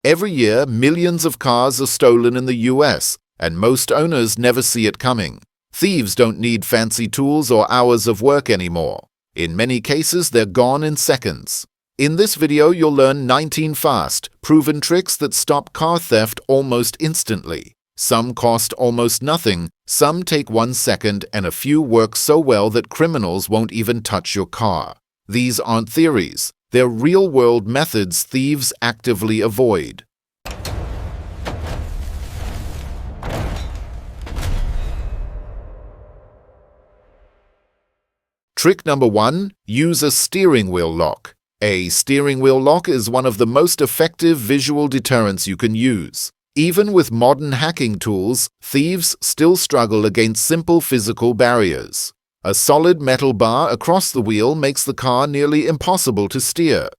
Every year, millions of cars are stolen in the US, and most owners never see it coming. Thieves don't need fancy tools or hours of work anymore. In many cases, they're gone in seconds. In this video, you'll learn 19 fast, proven tricks that stop car theft almost instantly. Some cost almost nothing, some take 1 second, and a few work so well that criminals won't even touch your car. These aren't theories. They're real-world methods thieves actively avoid. Trick number 1. Use a steering wheel lock. A steering wheel lock is one of the most effective visual deterrents you can use. Even with modern hacking tools, thieves still struggle against simple physical barriers. A solid metal bar across the wheel makes the car nearly impossible to steer.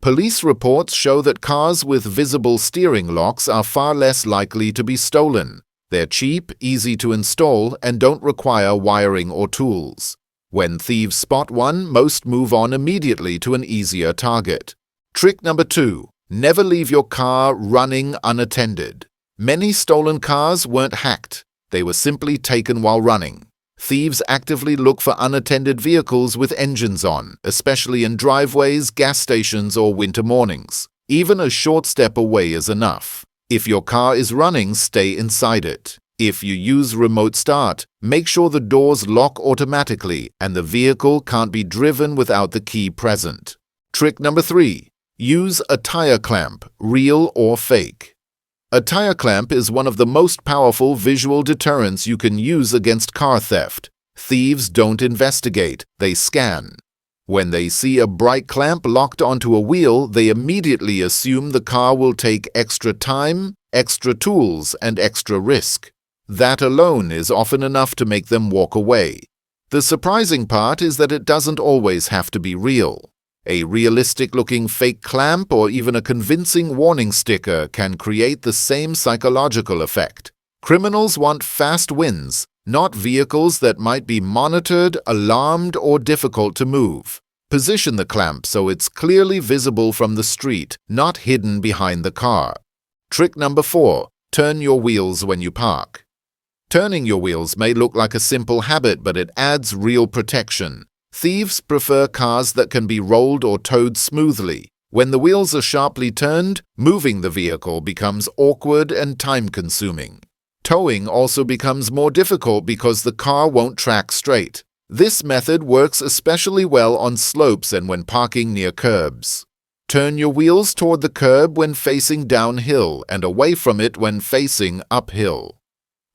Police reports show that cars with visible steering locks are far less likely to be stolen. They're cheap, easy to install, and don't require wiring or tools. When thieves spot one, most move on immediately to an easier target. Trick number 2. Never leave your car running unattended. Many stolen cars weren't hacked. They were simply taken while running. Thieves actively look for unattended vehicles with engines on, especially in driveways, gas stations, or winter mornings. Even a short step away is enough. If your car is running, stay inside it. If you use remote start, make sure the doors lock automatically and the vehicle can't be driven without the key present. Trick number 3. Use a tire clamp, real or fake. A tire clamp is one of the most powerful visual deterrents you can use against car theft. Thieves don't investigate, they scan. When they see a bright clamp locked onto a wheel, they immediately assume the car will take extra time, extra tools, and extra risk. That alone is often enough to make them walk away. The surprising part is that it doesn't always have to be real. A realistic-looking fake clamp or even a convincing warning sticker can create the same psychological effect. Criminals want fast wins, not vehicles that might be monitored, alarmed, or difficult to move. Position the clamp so it's clearly visible from the street, not hidden behind the car. Trick number 4. Turn your wheels when you park. Turning your wheels may look like a simple habit, but it adds real protection. Thieves prefer cars that can be rolled or towed smoothly. When the wheels are sharply turned, moving the vehicle becomes awkward and time-consuming. Towing also becomes more difficult because the car won't track straight. This method works especially well on slopes and when parking near curbs. Turn your wheels toward the curb when facing downhill and away from it when facing uphill.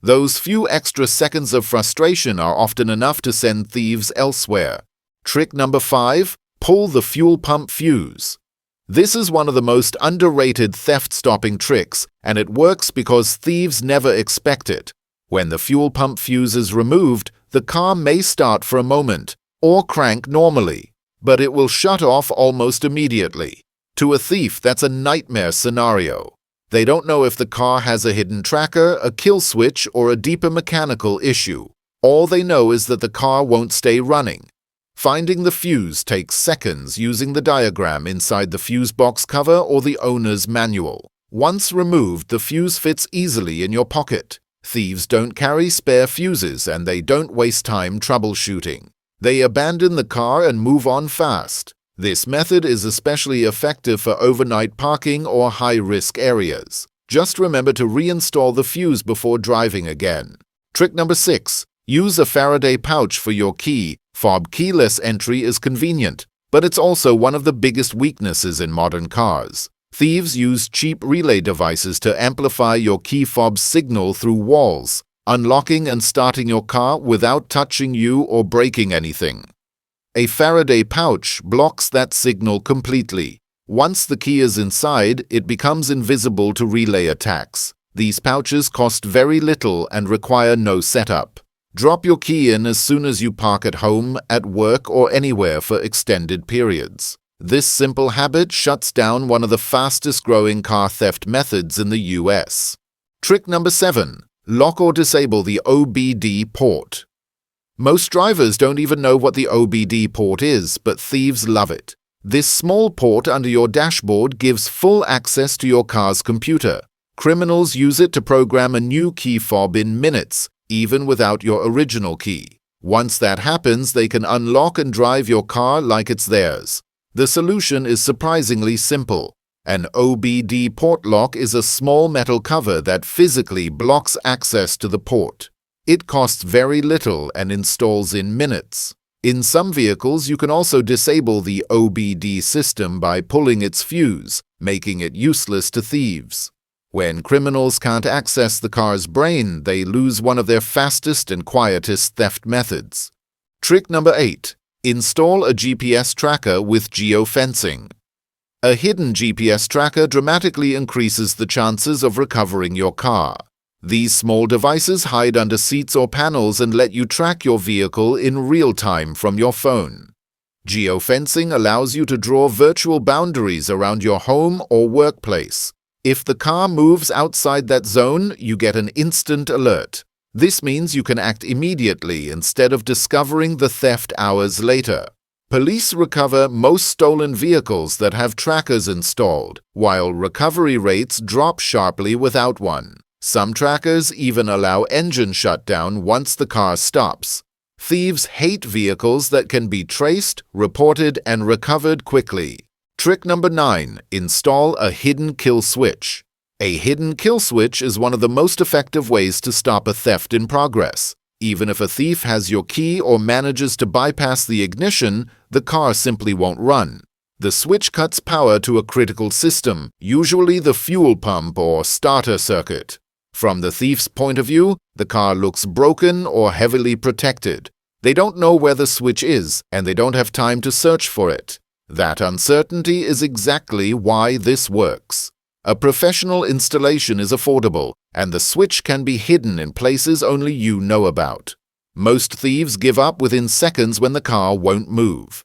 Those few extra seconds of frustration are often enough to send thieves elsewhere. Trick number 5. Pull the fuel pump fuse. This is one of the most underrated theft-stopping tricks, and it works because thieves never expect it. When the fuel pump fuse is removed, the car may start for a moment, or crank normally, but it will shut off almost immediately. To a thief, that's a nightmare scenario. They don't know if the car has a hidden tracker, a kill switch, or a deeper mechanical issue. All they know is that the car won't stay running. Finding the fuse takes seconds using the diagram inside the fuse box cover or the owner's manual. Once removed, the fuse fits easily in your pocket. Thieves don't carry spare fuses and they don't waste time troubleshooting. They abandon the car and move on fast. This method is especially effective for overnight parking or high-risk areas. Just remember to reinstall the fuse before driving again. Trick number 6. Use a Faraday pouch for your key. Fob keyless entry is convenient, but it's also one of the biggest weaknesses in modern cars. Thieves use cheap relay devices to amplify your key fob's signal through walls, unlocking and starting your car without touching you or breaking anything. A Faraday pouch blocks that signal completely. Once the key is inside, it becomes invisible to relay attacks. These pouches cost very little and require no setup. Drop your key in as soon as you park at home, at work, or anywhere for extended periods. This simple habit shuts down one of the fastest-growing car theft methods in the US. Trick number 7. Lock or disable the OBD port. Most drivers don't even know what the OBD port is, but thieves love it. This small port under your dashboard gives full access to your car's computer. Criminals use it to program a new key fob in minutes, even without your original key. Once that happens, they can unlock and drive your car like it's theirs. The solution is surprisingly simple. An OBD port lock is a small metal cover that physically blocks access to the port. It costs very little and installs in minutes. In some vehicles, you can also disable the OBD system by pulling its fuse, making it useless to thieves. When criminals can't access the car's brain, they lose one of their fastest and quietest theft methods. Trick number 8. Install a GPS tracker with geofencing. A hidden GPS tracker dramatically increases the chances of recovering your car. These small devices hide under seats or panels and let you track your vehicle in real time from your phone. Geofencing allows you to draw virtual boundaries around your home or workplace. If the car moves outside that zone, you get an instant alert. This means you can act immediately instead of discovering the theft hours later. Police recover most stolen vehicles that have trackers installed, while recovery rates drop sharply without one. Some trackers even allow engine shutdown once the car stops. Thieves hate vehicles that can be traced, reported, and recovered quickly. Trick number 9. Install a hidden kill switch. A hidden kill switch is one of the most effective ways to stop a theft in progress. Even if a thief has your key or manages to bypass the ignition, the car simply won't run. The switch cuts power to a critical system, usually the fuel pump or starter circuit. From the thief's point of view, the car looks broken or heavily protected. They don't know where the switch is, and they don't have time to search for it. That uncertainty is exactly why this works. A professional installation is affordable, and the switch can be hidden in places only you know about. Most thieves give up within seconds when the car won't move.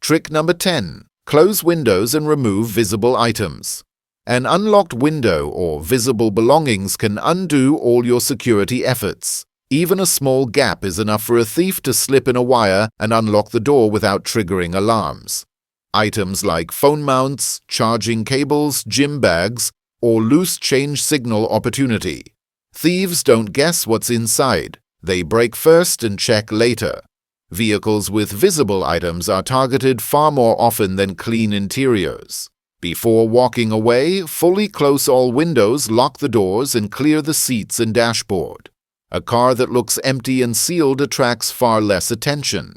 Trick number 10. Close windows and remove visible items. An unlocked window or visible belongings can undo all your security efforts. Even a small gap is enough for a thief to slip in a wire and unlock the door without triggering alarms. Items like phone mounts, charging cables, gym bags, or loose change signal opportunity. Thieves don't guess what's inside. They break first and check later. Vehicles with visible items are targeted far more often than clean interiors. Before walking away, fully close all windows, lock the doors, and clear the seats and dashboard. A car that looks empty and sealed attracts far less attention.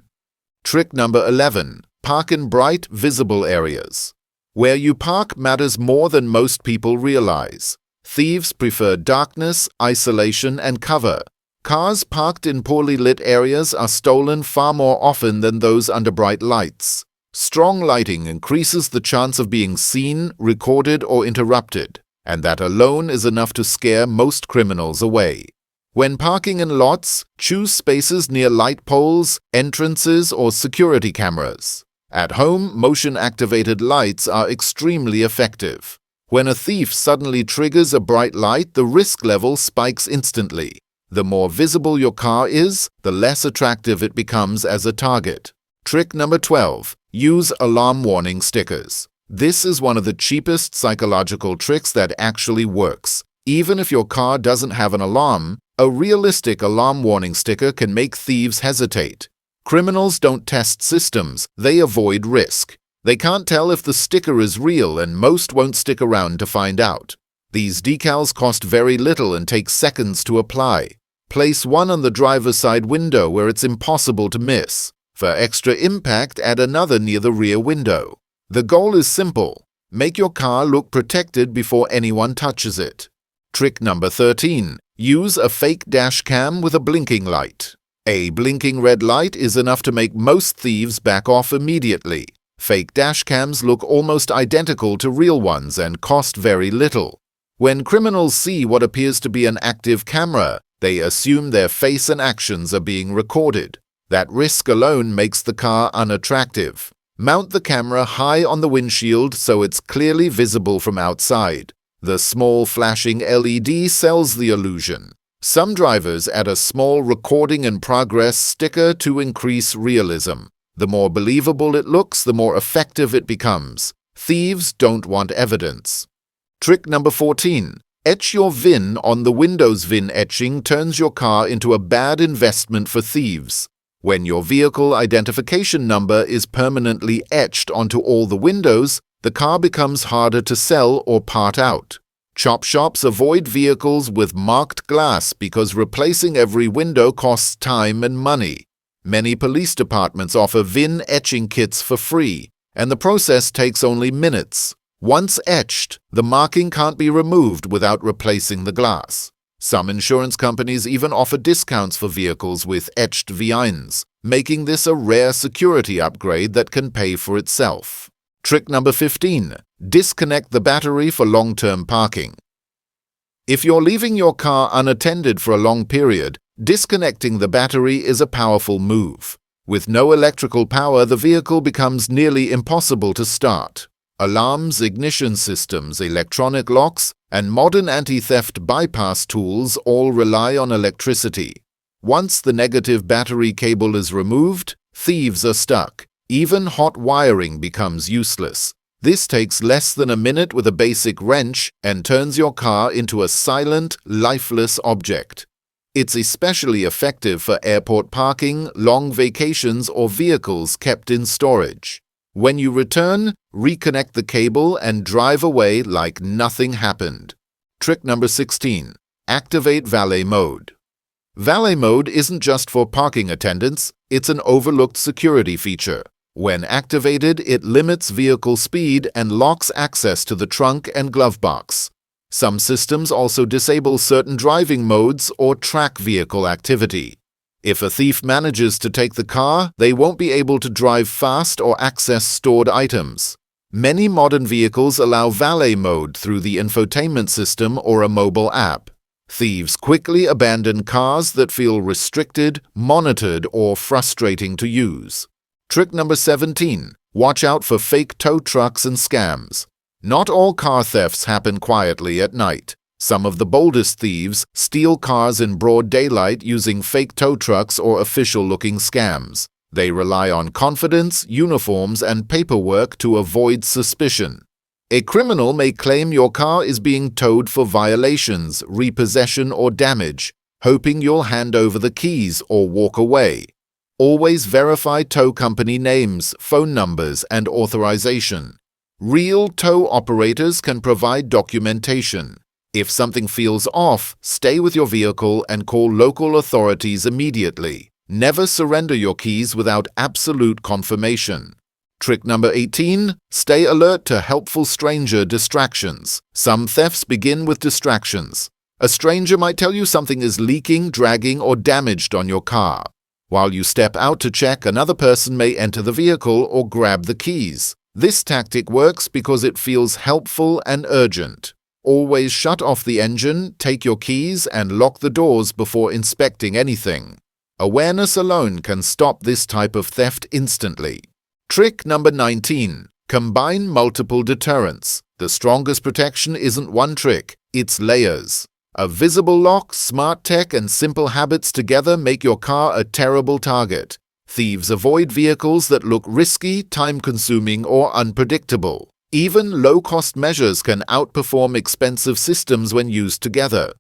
Trick number 11. Park in bright, visible areas. Where you park matters more than most people realize. Thieves prefer darkness, isolation, and cover. Cars parked in poorly lit areas are stolen far more often than those under bright lights. Strong lighting increases the chance of being seen, recorded, or interrupted, and that alone is enough to scare most criminals away. When parking in lots, choose spaces near light poles, entrances, or security cameras. At home, motion-activated lights are extremely effective. When a thief suddenly triggers a bright light, the risk level spikes instantly. The more visible your car is, the less attractive it becomes as a target. Trick number 12. Use alarm warning stickers. This is one of the cheapest psychological tricks that actually works. Even if your car doesn't have an alarm, a realistic alarm warning sticker can make thieves hesitate. Criminals don't test systems, they avoid risk. They can't tell if the sticker is real, and most won't stick around to find out. These decals cost very little and take seconds to apply. Place one on the driver's side window where it's impossible to miss. For extra impact, add another near the rear window. The goal is simple. Make your car look protected before anyone touches it. Trick number 13. Use a fake dash cam with a blinking light. A blinking red light is enough to make most thieves back off immediately. Fake dash cams look almost identical to real ones and cost very little. When criminals see what appears to be an active camera, they assume their face and actions are being recorded. That risk alone makes the car unattractive. Mount the camera high on the windshield so it's clearly visible from outside. The small flashing LED sells the illusion. Some drivers add a small recording in progress sticker to increase realism. The more believable it looks, the more effective it becomes. Thieves don't want evidence. Trick number 14. Etch your VIN on the Windows VIN. Etching turns your car into a bad investment for thieves. When your vehicle identification number is permanently etched onto all the windows, the car becomes harder to sell or part out. Chop shops avoid vehicles with marked glass because replacing every window costs time and money. Many police departments offer VIN etching kits for free, and the process takes only minutes. Once etched, the marking can't be removed without replacing the glass. Some insurance companies even offer discounts for vehicles with etched VINs, making this a rare security upgrade that can pay for itself. Trick number 15. Disconnect the battery for long-term parking. If you're leaving your car unattended for a long period, disconnecting the battery is a powerful move. With no electrical power, the vehicle becomes nearly impossible to start. Alarms, ignition systems, electronic locks, and modern anti-theft bypass tools all rely on electricity. Once the negative battery cable is removed, thieves are stuck. Even hot wiring becomes useless. This takes less than a minute with a basic wrench and turns your car into a silent, lifeless object. It's especially effective for airport parking, long vacations, or vehicles kept in storage. When you return, reconnect the cable and drive away like nothing happened. Trick number 16. Activate valet mode. Valet mode isn't just for parking attendants, it's an overlooked security feature. When activated, it limits vehicle speed and locks access to the trunk and glove box. Some systems also disable certain driving modes or track vehicle activity. If a thief manages to take the car, they won't be able to drive fast or access stored items. Many modern vehicles allow valet mode through the infotainment system or a mobile app. Thieves quickly abandon cars that feel restricted, monitored, or frustrating to use. Trick number 17. Watch out for fake tow trucks and scams. Not all car thefts happen quietly at night. Some of the boldest thieves steal cars in broad daylight using fake tow trucks or official-looking scams. They rely on confidence, uniforms, and paperwork to avoid suspicion. A criminal may claim your car is being towed for violations, repossession, or damage, hoping you'll hand over the keys or walk away. Always verify tow company names, phone numbers, and authorization. Real tow operators can provide documentation. If something feels off, stay with your vehicle and call local authorities immediately. Never surrender your keys without absolute confirmation. Trick number 18. Stay alert to helpful stranger distractions. Some thefts begin with distractions. A stranger might tell you something is leaking, dragging, or damaged on your car. While you step out to check, another person may enter the vehicle or grab the keys. This tactic works because it feels helpful and urgent. Always shut off the engine, take your keys, and lock the doors before inspecting anything. Awareness alone can stop this type of theft instantly. Trick number 19. Combine multiple deterrents. The strongest protection isn't one trick, it's layers. A visible lock, smart tech, and simple habits together make your car a terrible target. Thieves avoid vehicles that look risky, time-consuming, or unpredictable. Even low-cost measures can outperform expensive systems when used together.